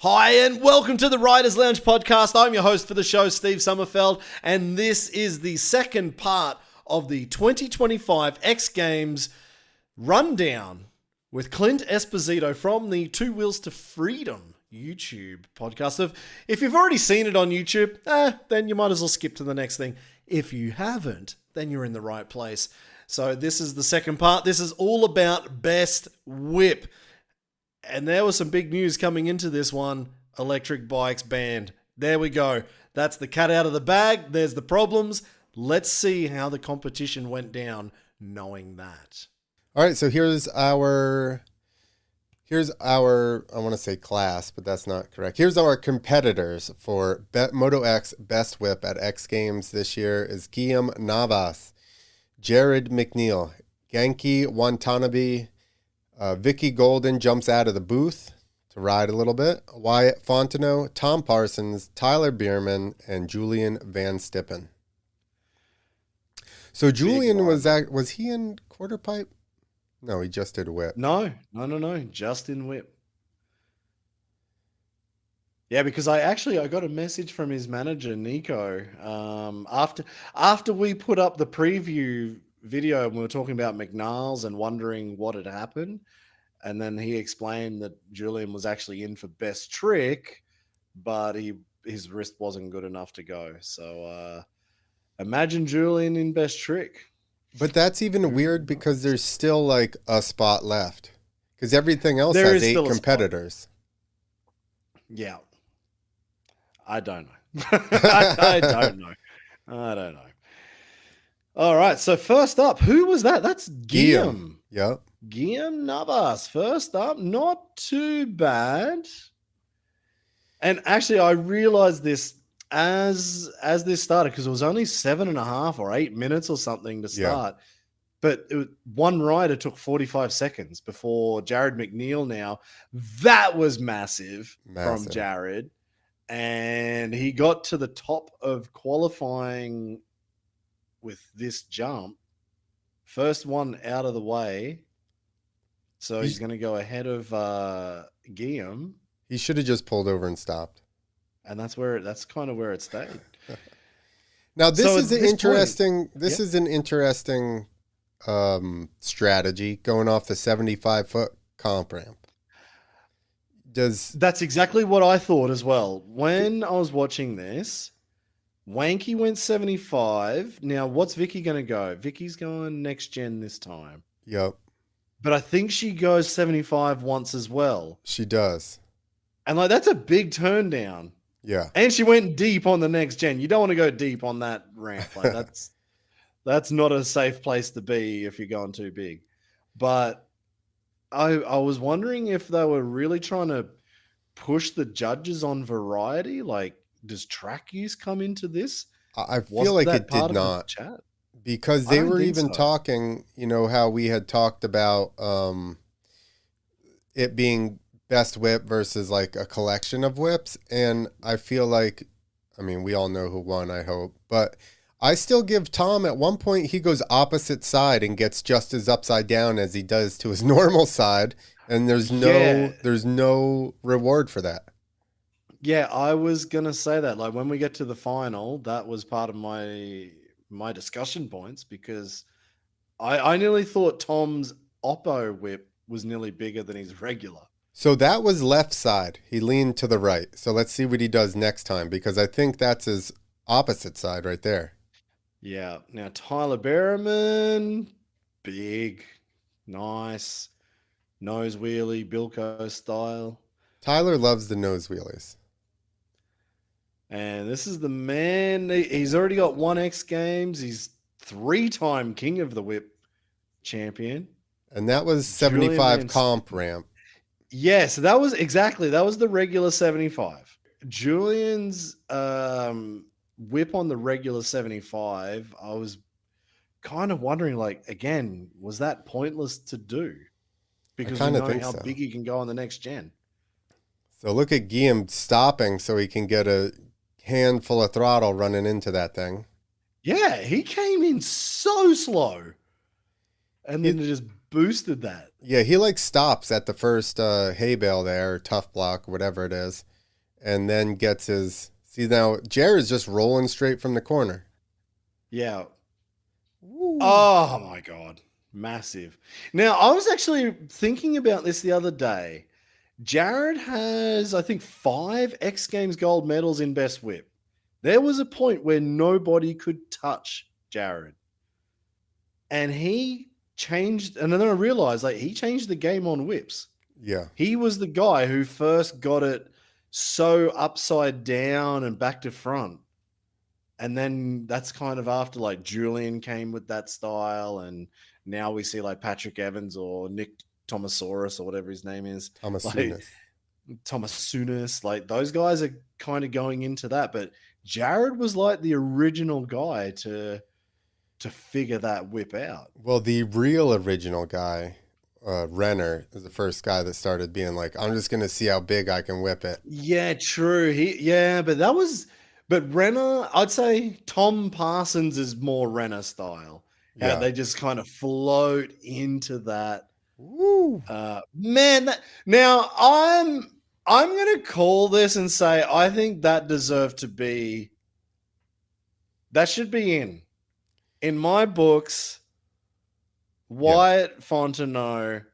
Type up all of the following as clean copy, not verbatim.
Hi, and welcome to the Riders Lounge podcast. I'm your host for the show, Steve Sommerfeld, and this is the second part of the 2025 X Games rundown with Clint Esposito from the Two Wheels to Freedom YouTube podcast. If you've already seen it on YouTube, then you might as well skip to the next thing. If you haven't, then you're in the right place. So this is the second part. This is all about Best Whip. And there was some big news coming into this one. Electric bikes banned. There we go. That's the cat out of the bag. There's the problems. Let's see how the competition went down knowing that. All right, so here's our I want to say class, but that's not correct. Here's our competitors for Moto X Best Whip at X Games this year is Guillaume Navas, Jarryd McNeil, Genki Watanabe, Vicky Golden jumps out of the booth to ride a little bit. Wyatt Fontenot, Tom Parsons, Tyler Bereman, and Julien Vanstippen. So Julien was he in quarter pipe? No, he just did a whip. No. Just in whip. Yeah, because I got a message from his manager, Nico, after we put up the preview video and we were talking about McNeil's and wondering what had happened. And then he explained that Julien was actually in for best trick, but his wrist wasn't good enough to go. So imagine Julien in best trick. But that's even weird because there's still like a spot left. Because everything else has 8 competitors. Yeah. I don't know. I don't know. All right. So first up, who was that? That's Guillaume. Yep. Guillaume Navas. First up, not too bad. And actually, I realized this as this started because it was only 7.5 or 8 minutes or something to start. Yeah. But one rider took 45 seconds before Jarryd McNeil now. That was massive. From Jarryd. And he got to the top of qualifying with this jump. First one out of the way. So he's going to go ahead of Guillaume. He should have just pulled over and stopped. And that's kind of where it stayed. Now this is an interesting strategy going off the 75-foot comp ramp. That's exactly what I thought as well. When I was watching this, Wanky went 75. Now, what's Vicky going to go? Vicky's going next gen this time. Yep. But I think she goes 75 once as well. She does. And that's a big turn down. Yeah. And she went deep on the next gen. You don't want to go deep on that ramp. That's not a safe place to be if you're going too big. But I was wondering if they were really trying to push the judges on variety. Does track use come into this? I feel like it did not. Chat? Because they were even talking, how we had talked about it being best whip versus a collection of whips. And I feel like, we all know who won, I hope. But I still give Tom, at one point, he goes opposite side and gets just as upside down as he does to his normal side. And there's no reward for that. Yeah, I was going to say that. When we get to the final, that was part of my discussion points because I nearly thought Tom's Oppo whip was nearly bigger than his regular. So that was left side. He leaned to the right. So let's see what he does next time because I think that's his opposite side right there. Yeah. Now, Tyler Bereman, big, nice, nose wheelie, Bilko style. Tyler loves the nose wheelies. And this is the man. He's already got 1 X Games. He's 3-time King of the Whip champion. And that was 75 comp ramp. Yeah, so that was the regular 75. Julien's whip on the regular 75, I was kind of wondering, again, was that pointless to do? Because we know how big he can go on the next gen. So look at Guillaume stopping so he can get a handful of throttle running into that thing. Yeah, he came in so slow. And then it just boosted that. Yeah, he stops at the first hay bale there, tough block, whatever it is. and then gets his. See, now Jarrod's just rolling straight from the corner. Yeah. Ooh. Oh my God. Massive. Now, I was actually thinking about this the other day. Jarryd has, I think, 5 X Games gold medals in Best Whip. There was a point where nobody could touch Jarryd. And he changed, and then I realized like he changed the game on whips. Yeah. He was the guy who first got it so upside down and back to front. And then that's kind of after like Julien came with that style. And now we see like Patrick Evans or Nick Thomasaurus or whatever his name is. Thomas. Like those guys are kind of going into that. But Jarryd was like the original guy to figure that whip out. Well, the real original guy, Renner, is the first guy that started being like, I'm just going to see how big I can whip it. Yeah, true. But Renner, I'd say Tom Parsons is more Renner style. Yeah. They just kind of float into that. Woo. Man, now I'm going to call this and say I think that should be in my books. Wyatt Fontenot,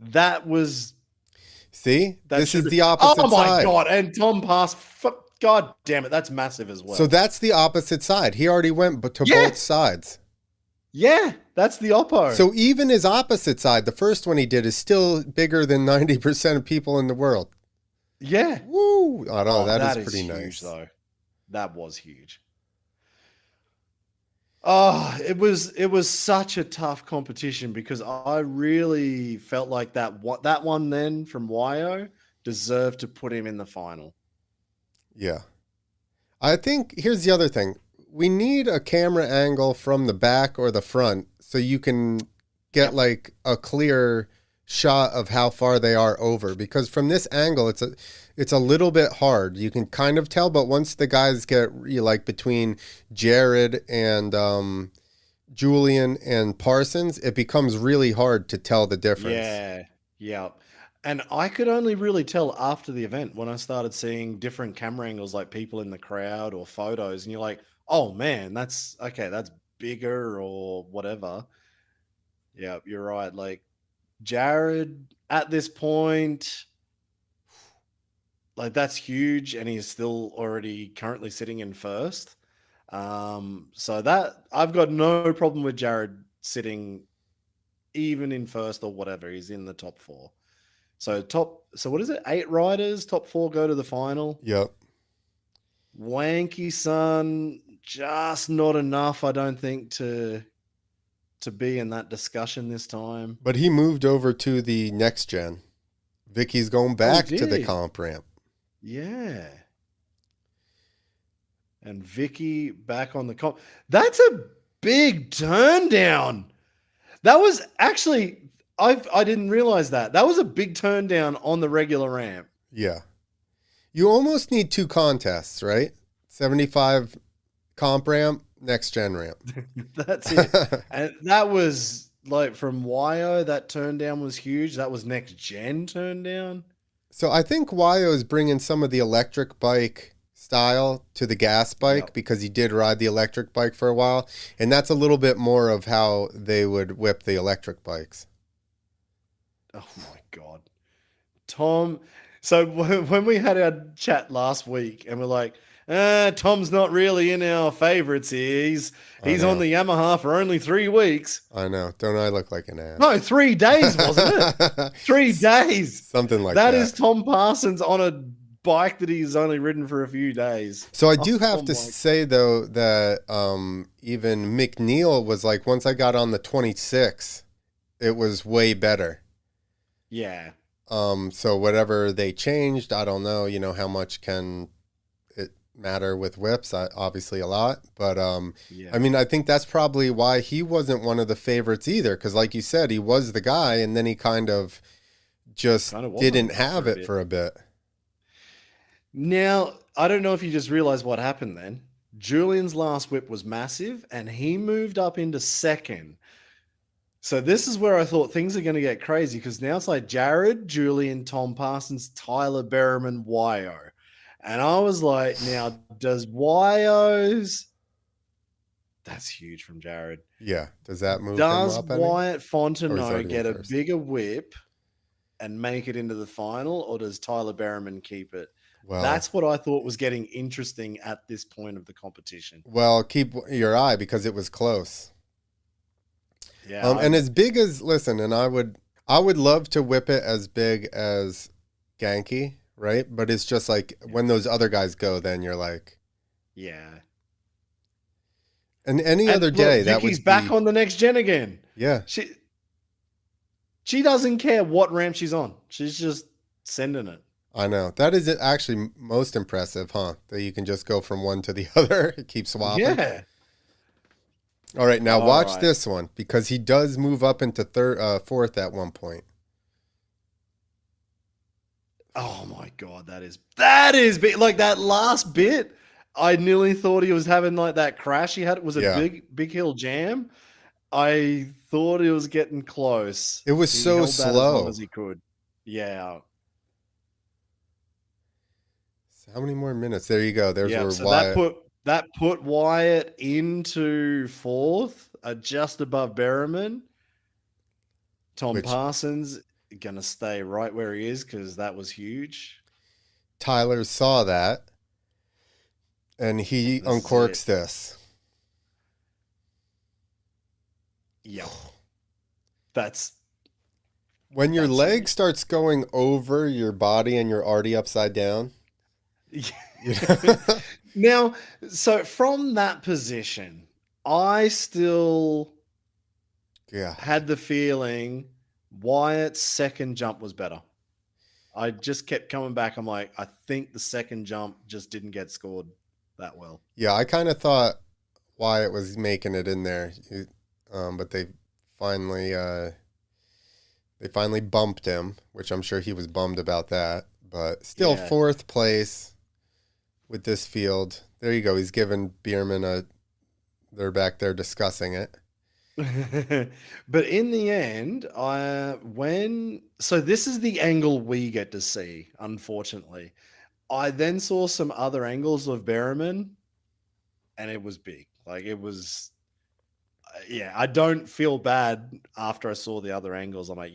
that was. See, this is the opposite side. Oh my God! And Tom Parsons, God damn it, that's massive as well. So that's the opposite side. He already went to both sides. Yeah, that's the oppo. So even his opposite side, the first one he did, is still bigger than 90% of people in the world. Yeah. Woo! I know that is pretty huge, nice. Though. That was huge. Oh, it was such a tough competition because I really felt like that one then from Wyo deserved to put him in the final. Yeah. I think here's the other thing. We need a camera angle from the back or the front so you can get like a clear shot of how far they are over, because from this angle it's a little bit hard. You can kind of tell, but once the guys get like between Jarryd and Julien and Parsons, it becomes really hard to tell the difference. Yeah. And I could only really tell after the event when I started seeing different camera angles, like people in the crowd or photos, and you're like, oh man, that's bigger or whatever. Yeah, you're right. Like Jarryd at this point, like that's huge, and he's still already currently sitting in first. So that I've got no problem with Jarryd sitting even in first or whatever. He's in the top 4. So what is it? 8 riders, top 4 go to the final. Yep. Wanky son, just not enough, I don't think, to be in that discussion this time. But he moved over to the next gen. Vicky's going back to the comp ramp. Yeah. And Vicky back on the comp. That's a big turn down. That was actually, I didn't realize that. That was a big turn down on the regular ramp. Yeah. You almost need 2 contests, right? 75 comp ramp, next gen ramp. That's it. And that was like from Wyo, that turn down was huge. That was next gen turn down. So I think Wyo is bringing some of the electric bike style to the gas bike because he did ride the electric bike for a while. And that's a little bit more of how they would whip the electric bikes. Oh my God. Tom. So when we had our chat last week and we're like, Tom's not really in our favorites here. He's on the Yamaha for only 3 weeks. I know. Don't I look like an ass? No, 3 days, wasn't it? 3 days. Something like that. That is Tom Parsons on a bike that he's only ridden for a few days. So I do have to say, though, that even McNeil was like, once I got on the 26, it was way better. Yeah. So whatever they changed, I don't know, how much can it matter with whips? Obviously a lot, but I mean, I think that's probably why he wasn't one of the favorites either. Cause like you said, he was the guy and then he kind of just didn't have it for a bit. Now, I don't know if you just realized what happened then. Julien's last whip was massive and he moved up into second. So this is where I thought things are going to get crazy because now it's like Jarryd, Julien, Tom Parsons, Tyler, Bereman, Wyo. And I was like, now, does Wyo's... That's huge from Jarryd. Yeah. Does that move him Does up any? Wyatt Or he's Fontenot already in get a first? bigger whip and make it into the final, or does Tyler Bereman keep it? Well, That's what I thought was getting interesting at this point of the competition. well, keep your eye because it was close. Yeah. And as big as, listen, and I would love to whip it as big as Genki, right? But it's just like when those other guys go, then you're like, yeah. and any other day that Vicky's would back be, on the next gen again. yeah. She doesn't care what ramp she's on. She's just sending it. I know. That is actually most impressive, huh? That you can just go from one to the other, keep swapping. Yeah. All right, now All watch right. this one because he does move up into fourth at one point. Oh my God, that is big. Like that last bit, I nearly thought he was having like that crash he had. It was a big hill jam. I thought he was getting close. It was He so held that as slow. long as he could. Yeah. How many more minutes? There you go. There's Yeah. where So Wyatt. that put Wyatt into fourth, just above Bereman. Tom Parsons gonna stay right where he is because that was huge. Tyler saw that, and he uncorks this. Yeah. That's when your leg starts going over your body and you're already upside down. Now, so from that position, I still had the feeling Wyatt's second jump was better. I just kept coming back. I'm like, I think the second jump just didn't get scored that well. Yeah, I kind of thought Wyatt was making it in there, but they finally bumped him, which I'm sure he was bummed about that. But still, fourth place with this field. There you go. He's giving Bereman they're back there discussing it. But in the end, so this is the angle we get to see, unfortunately. I then saw some other angles of Bereman, and it was big. Like it was, I don't feel bad after I saw the other angles. I'm like,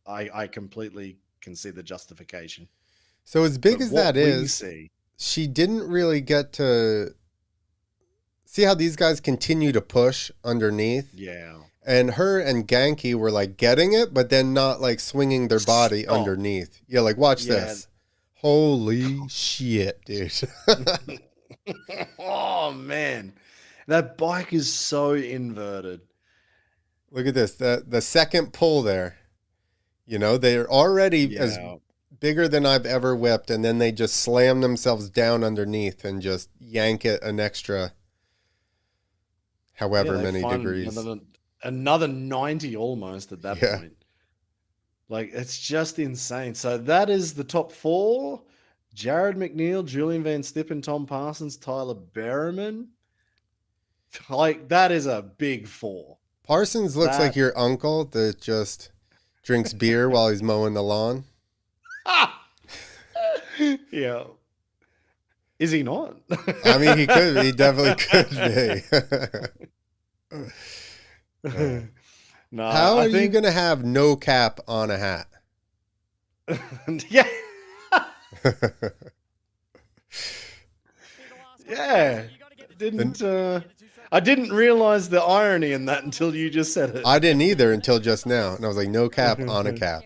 I completely can see the justification. So as big as that is, she didn't really get to see how these guys continue to push underneath. Yeah. And her and Genki were like getting it, but then not like swinging their body underneath. Yeah, like watch this. Holy shit, dude. Oh, man. That bike is so inverted. Look at this. The second pull there. You know, they're already as bigger than I've ever whipped, and then they just slam themselves down underneath and just yank it an extra however many degrees. Another 90 almost at that point. Like, it's just insane. So that is the top four. Jarryd McNeil, Julien Vanstippen, Tom Parsons, Tyler Bereman. Like, that is a big four. Parsons looks like your uncle that just drinks beer while he's mowing the lawn. Yeah. Is he not? I mean, he could. He definitely could be. No, how are you going to have no cap on a hat? Yeah. Yeah. I didn't realize the irony in that until you just said it. I didn't either until just now. And I was like, no cap on a cap.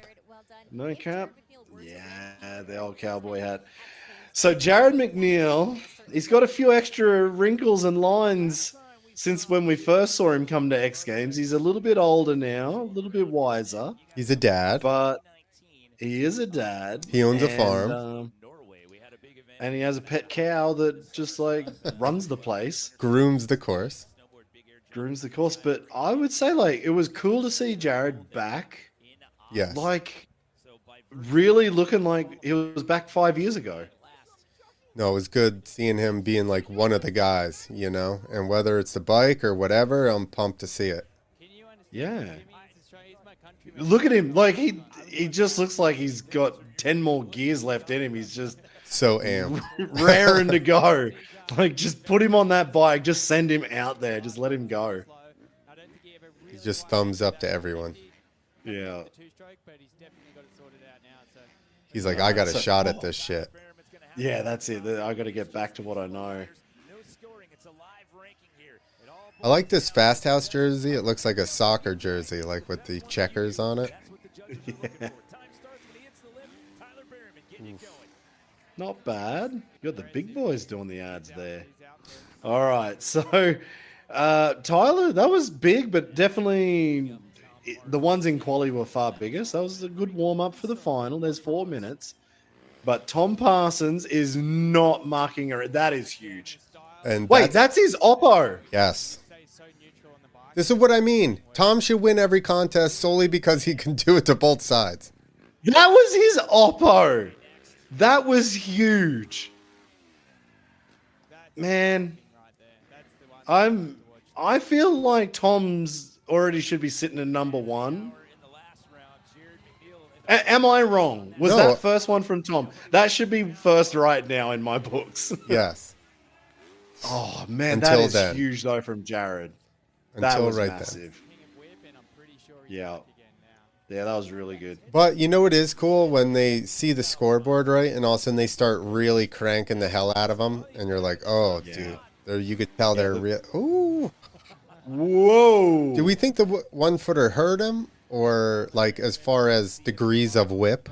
No cap? Yeah, the old cowboy hat. So Jarryd McNeil, he's got a few extra wrinkles and lines since when we first saw him come to X Games. He's a little bit older now, a little bit wiser. He's a dad. But he is a dad. He owns a farm. And he has a pet cow that just like runs the place. Grooms the course. But I would say like it was cool to see Jarryd back. Yes. Like really looking like he was back 5 years ago. No, it was good seeing him being like one of the guys, you know, and whether it's the bike or whatever, I'm pumped to see it. Yeah. Look at him. Like he just looks like he's got 10 more gears left in him. He's just So amped. raring to go. Like, just put him on that bike. Just send him out there. Just let him go. He just thumbs up to everyone. Yeah. He's like, I got a shot at this shit. Yeah, that's it. I got to get back to what I know. I like this Fast House jersey. It looks like a soccer jersey, like with the checkers on it. Yeah. Not bad. You got the big boys doing the ads there. All right, so Tyler, that was big, but definitely the ones in quali were far bigger. So that was a good warm up for the final. There's 4 minutes, but Tom Parsons is not marking her. That is huge. And wait, that's his Oppo. Yes. This is what I mean. Tom should win every contest solely because he can do it to both sides. That was his Oppo. That was huge. Man, I feel like Tom's already should be sitting at number 1. Am I wrong? Was that first one from Tom? That should be first right now in my books. Yes. Oh, man, Until that is then. huge, though, from Jarryd. Until That was right massive. Yeah. Yeah, that was really good. But you know what is cool? When they see the scoreboard, right? And all of a sudden they start really cranking the hell out of them. And you're like, oh, dude. You could tell they're real. Ooh. Whoa. Do we think the one-footer hurt him? Or, like, as far as degrees of whip?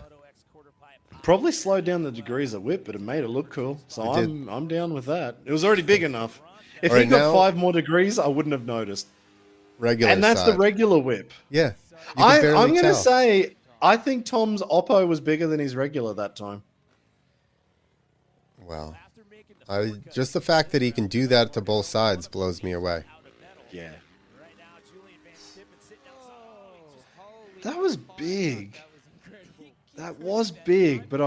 Probably slowed down the degrees of whip, but it made it look cool. So I'm down with that. It was already big enough. If he got 5 more degrees, I wouldn't have noticed. Regular And that's side. the regular whip. Yeah. I'm going to say, I think Tom's Oppo was bigger than his regular that time. Well, just the fact that he can do that to both sides blows me away. Yeah. That was big. That was big, but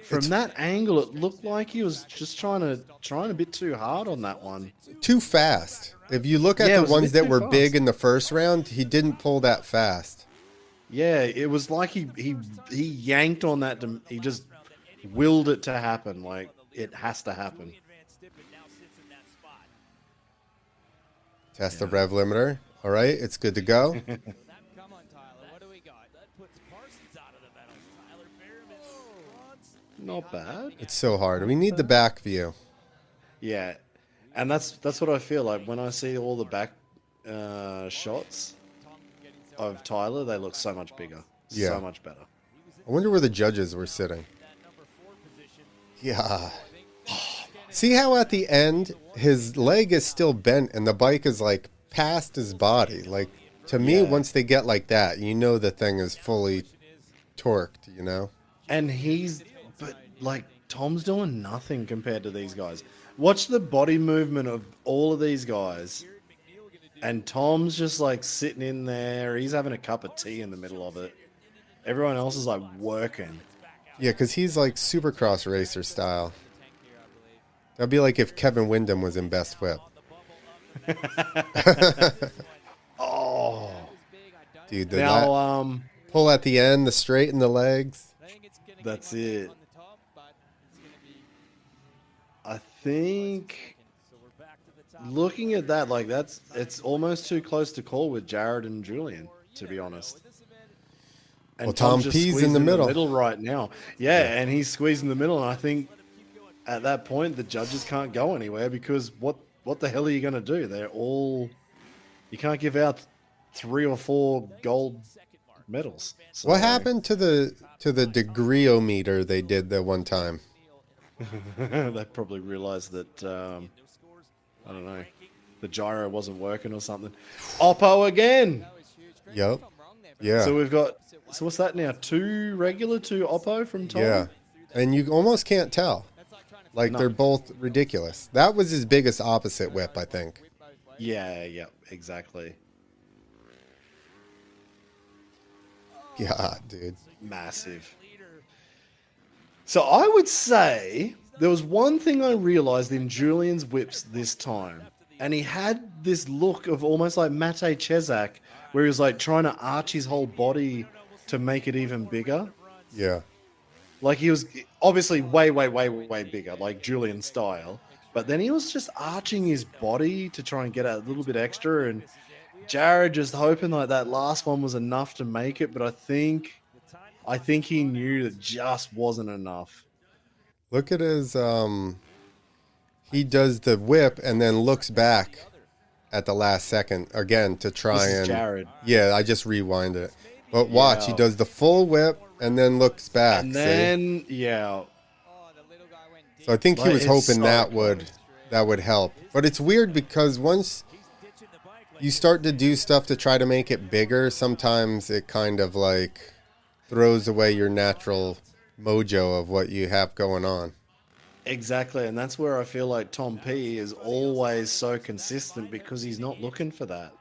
from that angle, it looked like he was just trying a bit too hard on that one. Too fast. If you look at the ones that were big in the first round, he didn't pull that fast. Yeah, it was like he yanked on that. He just willed it to happen. Like, it has to happen. Test the rev limiter. All right, it's good to go. Not bad. It's so hard. We need the back view. Yeah, and that's what I feel like when I see all the back shots of Tyler. They look so much bigger, so much better. I wonder where the judges were sitting. Yeah. See how at the end his leg is still bent and the bike is like past his body. Like, to me, once they get like that, you know the thing is fully torqued. You know. And like, Tom's doing nothing compared to these guys. Watch the body movement of all of these guys. And Tom's just like sitting in there. He's having a cup of tea in the middle of it. Everyone else is like working. Yeah, because he's like supercross racer style. That'd be like if Kevin Windham was in Best Whip. Oh. Dude, pull at the end, the straight in the legs. That's it. I think looking at that, like, it's almost too close to call with Jarryd and Julien, to be honest. And well, Tom P's in the middle right now. Yeah, and he's squeezing the middle, and I think at that point the judges can't go anywhere because what the hell are you going to do? You can't give out 3 or 4 gold medals. So. What happened to the degreeometer they did the one time? They probably realized that, I don't know, the gyro wasn't working or something. Oppo again! Yep. Yeah. So what's that now? 2 regular, 2 Oppo from Tom? Yeah. And you almost can't tell. Like, they're both ridiculous. That was his biggest opposite whip, I think. Yeah, exactly. God, dude. Massive. So I would say there was one thing I realized in Julien's whips this time. And he had this look of almost like Mate Chesak, where he was like trying to arch his whole body to make it even bigger. Yeah. Like he was obviously way, way, way, way bigger, like Julian style. But then he was just arching his body to try and get a little bit extra. And Jarryd just hoping like that last one was enough to make it. But I think he knew that just wasn't enough. Look at his he does the whip and then looks back at the last second again to try This is and Jarryd. Yeah, I just rewinded it. But watch, he does the full whip and then looks back. And then see? So I think he was hoping that would help. But it's weird because once you start to do stuff to try to make it bigger, sometimes it kind of like throws away your natural mojo of what you have going on. Exactly, and that's where I feel like Tom P is always so consistent because he's not looking for that.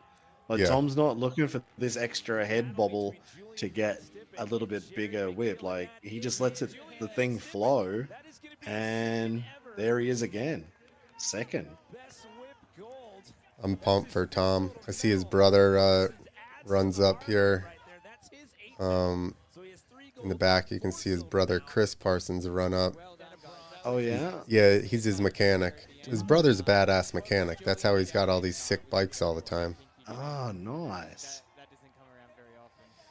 Like Tom's not looking for this extra head bobble to get a little bit bigger whip. Like he just lets the thing flow, and there he is again, second. I'm pumped for Tom. I see his brother runs up here. In the back, you can see his brother Chris Parsons run up. Oh, yeah? Yeah, he's his mechanic. His brother's a badass mechanic. That's how he's got all these sick bikes all the time. Oh, nice.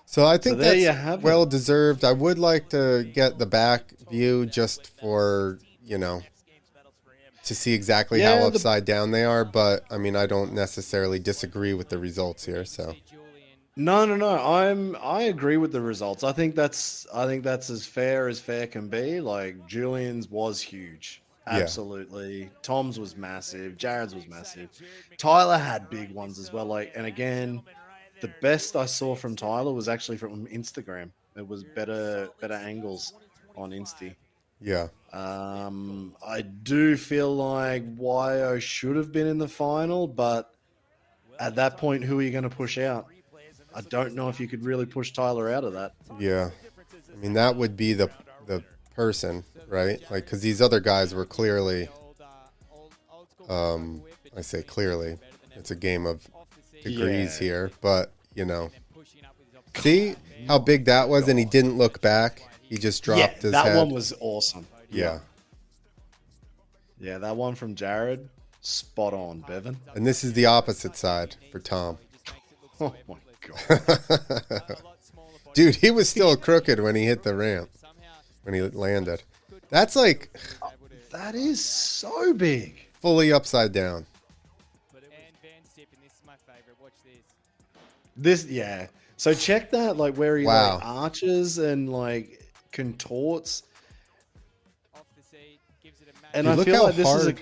So I think that's well deserved. I would like to get the back view just for, to see exactly how upside down they are. But, I mean, I don't necessarily disagree with the results here, so... No. I agree with the results. I think that's as fair can be. Like Julian's was huge. Absolutely. Yeah. Tom's was massive. Jarryd's was massive. Tyler had big ones as well. Like, and again, the best I saw from Tyler was actually from Instagram. It was better angles on Insta. Yeah. I do feel like Wyo should have been in the final, but at that point, who are you going to push out? I don't know if you could really push Tyler out of that. Yeah. I mean, that would be the person, right? Like, because these other guys were clearly, I say clearly, it's a game of degrees here, but, see how big that was, and he didn't look back. He just dropped his head. That one was awesome. Yeah. Yeah, that one from Jarryd, spot on, Bevan. And this is the opposite side for Tom. Oh, my God. Dude, he was still crooked when he hit the ramp, when he landed. That's like... That is so big. Fully upside down. Yeah. So check that, like, where he like arches and, like, contorts. And dude, I feel like this is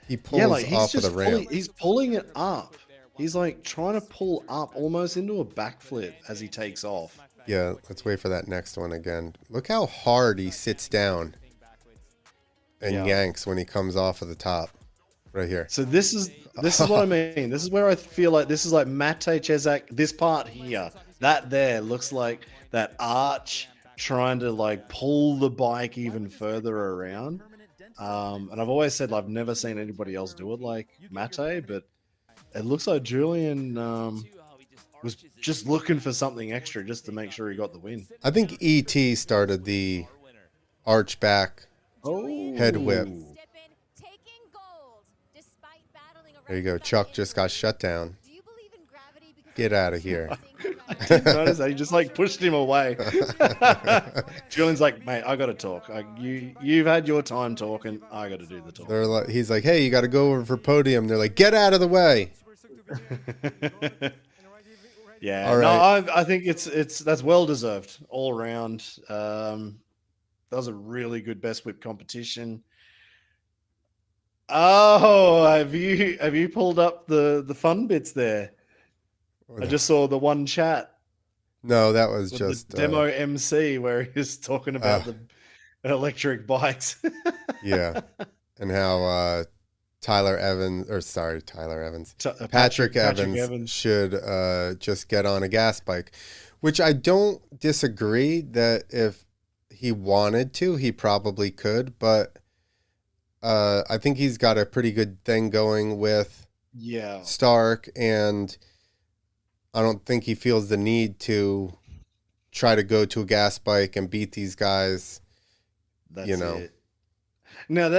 he pulls off of the ramp. He's pulling it up. He's like trying to pull up almost into a backflip as he takes off. Yeah, let's wait for that next one again. Look how hard he sits down and yanks when he comes off of the top. Right here. So this is what I mean. This is where I feel like this is like Mate Chesak. This part here, that there looks like that arch trying to like pull the bike even further around. And I've always said I've never seen anybody else do it like Mate, but it looks like Julian was just looking for something extra just to make sure he got the win. I think ET started the arch back head whip. There you go. Chuck just got shut down. Get out of here. I didn't notice that. He just like pushed him away. Julian's like, mate, I got to talk. You've had your time talking. I got to do the talk. He's like, hey, you got to go over for podium. They're like, get out of the way. Yeah. All right. No, I think that's well deserved all around. That was a really good best whip competition. Oh, have you pulled up the fun bits there? I just saw the one chat. No, that was just the demo MC where he was talking about the electric bikes. Yeah, and how Patrick Evans should just get on a gas bike, which I don't disagree that if he wanted to, he probably could, but I think he's got a pretty good thing going with Stark, and I don't think he feels the need to try to go to a gas bike and beat these guys That's it. Now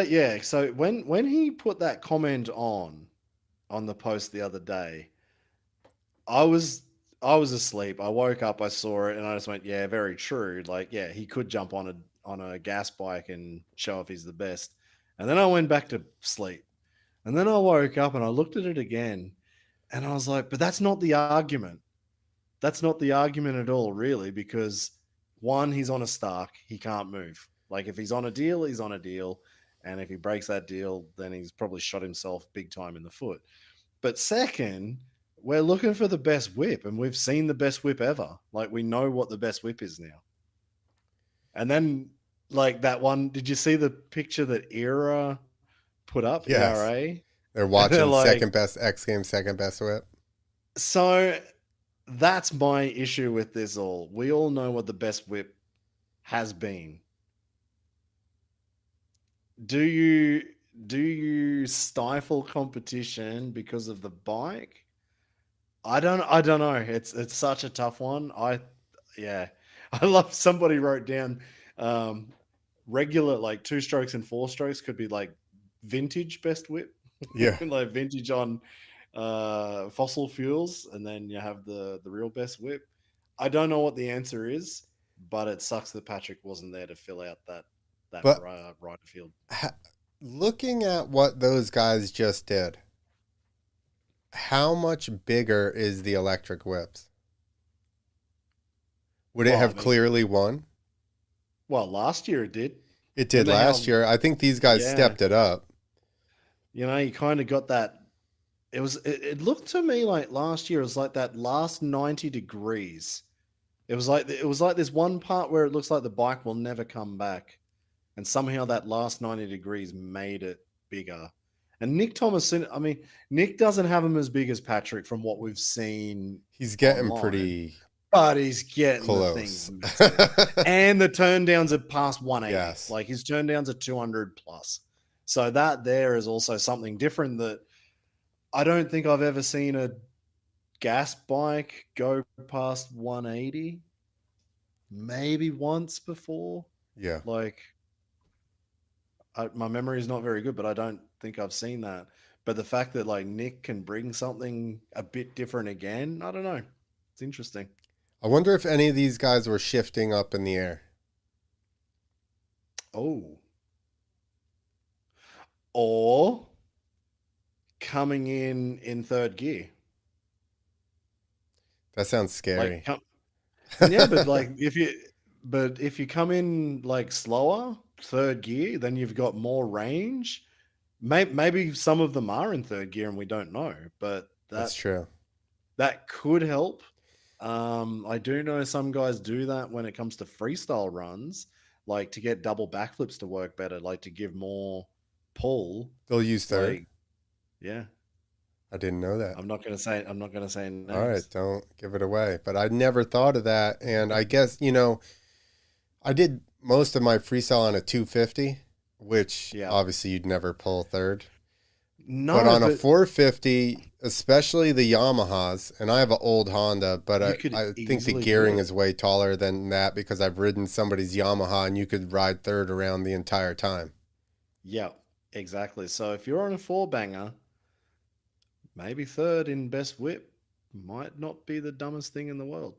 so when he put that comment on the post the other day, I was asleep. I woke up, I saw it, and I just went, yeah, very true. Like, yeah, he could jump on a gas bike and show off he's the best. And then I went back to sleep. And then I woke up and I looked at it again, and I was like, but that's not the argument. That's not the argument at all, really, because one, he's on a Stark, he can't move. Like, if he's on a deal, he's on a deal. And if he breaks that deal, then he's probably shot himself big time in the foot. But second, we're looking for the best whip, and we've seen the best whip ever. Like, we know what the best whip is now. And then, like, that one, did you see the picture that ERA put up? Yes. ERA? They're watching like, second best X Games, second best whip. So that's my issue with this all. We all know what the best whip has been. Do you stifle competition because of the bike? I don't know. It's such a tough one. I love somebody wrote down regular, like 2 strokes and 4 strokes could be like vintage best whip. Yeah. Like vintage on fossil fuels, and then you have the real best whip. I don't know what the answer is, but it sucks that Patrick wasn't there to fill out that rider field. Looking at what those guys just did, how much bigger is the electric whips? Would it have clearly won? Well, last year it did. It did last year. I think these guys stepped it up. You know, you kind of got that. It looked to me like last year it was like that last 90 degrees. It was like this one part where it looks like the bike will never come back. And somehow that last 90 degrees made it bigger. And Nick Thomason, I mean, Nick doesn't have him as big as Patrick from what we've seen. He's getting pretty but he's getting close. The things. And the turn downs are past 180. Yes. Like his turn downs are 200 plus. So that there is also something different that I don't think I've ever seen a gas bike go past 180. Maybe once before. Yeah. Like, my memory is not very good, but I don't think I've seen that. But the fact that like Nick can bring something a bit different again, I don't know. It's interesting. I wonder if any of these guys were shifting up in the air. Oh. Or coming in third gear. That sounds scary. Yeah, but like if you come in like slower, third gear, then you've got more range. Maybe some of them are in third gear and we don't know, but that's true. That could help. I do know some guys do that when it comes to freestyle runs, like to get double backflips to work better, like to give more pull. They'll use third. Like, yeah. I didn't know that. I'm not gonna say names. All right, don't give it away. But I never thought of that. And I guess, I did most of my freestyle on a 250, which obviously you'd never pull third. No, but on a 450, especially the Yamahas, and I have an old Honda, but I think the gearing is way taller than that because I've ridden somebody's Yamaha and you could ride third around the entire time. Yeah, exactly. So if you're on a 4-banger, maybe third in best whip might not be the dumbest thing in the world.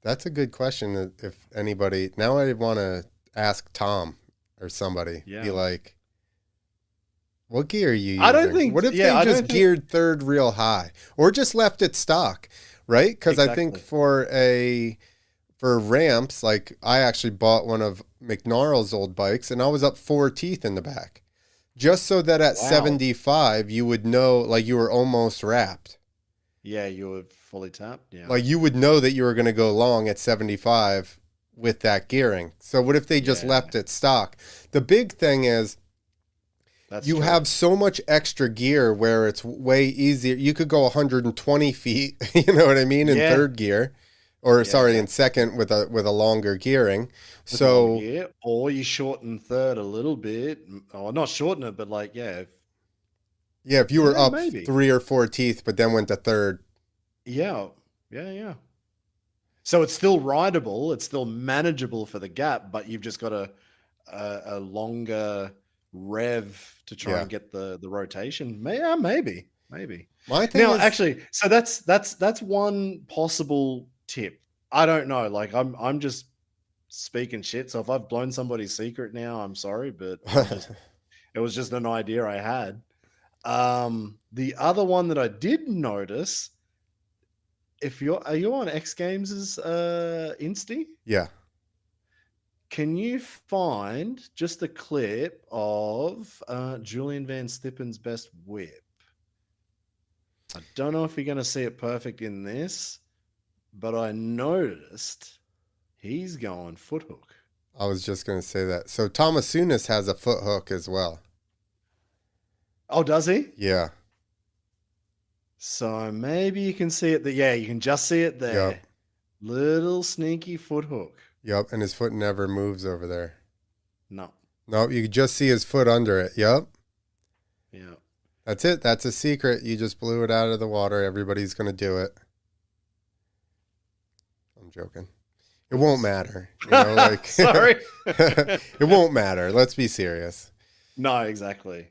That's a good question. If anybody, now I want to ask Tom or somebody, be like, what gear are you using? I don't think. What if they just geared third real high, or just left it stock, right? Because I think for ramps, like I actually bought one of McNarl's old bikes, and I was up 4 teeth in the back, just so that at 75 you would know, like you were almost wrapped. Yeah, you were fully tapped. Yeah, like you would know that you were going to go long at 75 with that gearing. So what if they just left it stock? The big thing is. That's you true. Have so much extra gear where it's way easier. You could go 120 feet, you know what I mean, in third gear, or in second with a longer gearing. Or you shorten third a little bit, or not shorten it, but like if you were up 3 or 4 teeth, but then went to third. Yeah. So it's still rideable, it's still manageable for the gap, but you've just got to a longer rev to try Yeah. and get the rotation. Maybe. My thing Now, is, actually, so that's one possible tip. I don't know. Like I'm just speaking shit. So if I've blown somebody's secret now, I'm sorry, but it was just an idea I had. The other one that I did notice, are you on X Games' Insta? yeah. Can you find just a clip of Julien Vanstippen's best whip? I don't know if you're going to see it perfect in this, but I noticed he's going foot hook. I was just going to say that. So Thomas has a foot hook as well. Oh, does he? Yeah. So maybe you can see it there. Yeah, you can just see it there. Yep. Little sneaky foot hook. Yep. And his foot never moves over there. No. Nope. You can just see his foot under it. Yep. Yeah. That's it. That's a secret. You just blew it out of the water. Everybody's going to do it. I'm joking. It won't matter. You know, like Sorry. It won't matter. Let's be serious. No, exactly.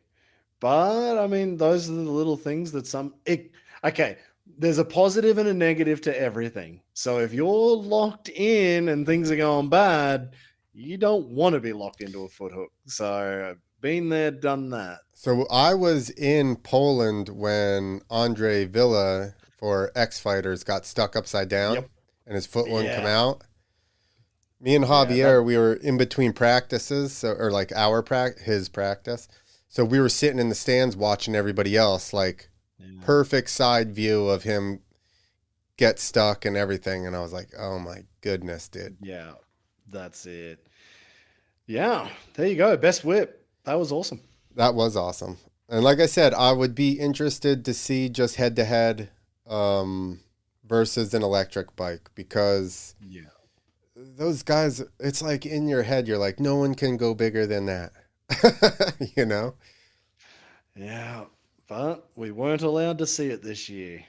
But I mean, those are the little things that okay, there's a positive and a negative to everything. So if you're locked in and things are going bad, you don't want to be locked into a foot hook. So been there, done that. So I was in Poland when Andre Villa for X Fighters got stuck upside down and his foot wouldn't come out. Me and Javier, we were in between practices, or like his practice. So we were sitting in the stands watching everybody else, like perfect side view of him get stuck and everything. And I was like, oh my goodness, dude. Yeah, that's it. Yeah, there you go. Best whip. That was awesome. That was awesome. And like I said, I would be interested to see just head to head versus an electric bike, because those guys, it's like in your head, you're like, no one can go bigger than that. You know? Yeah, but we weren't allowed to see it this year.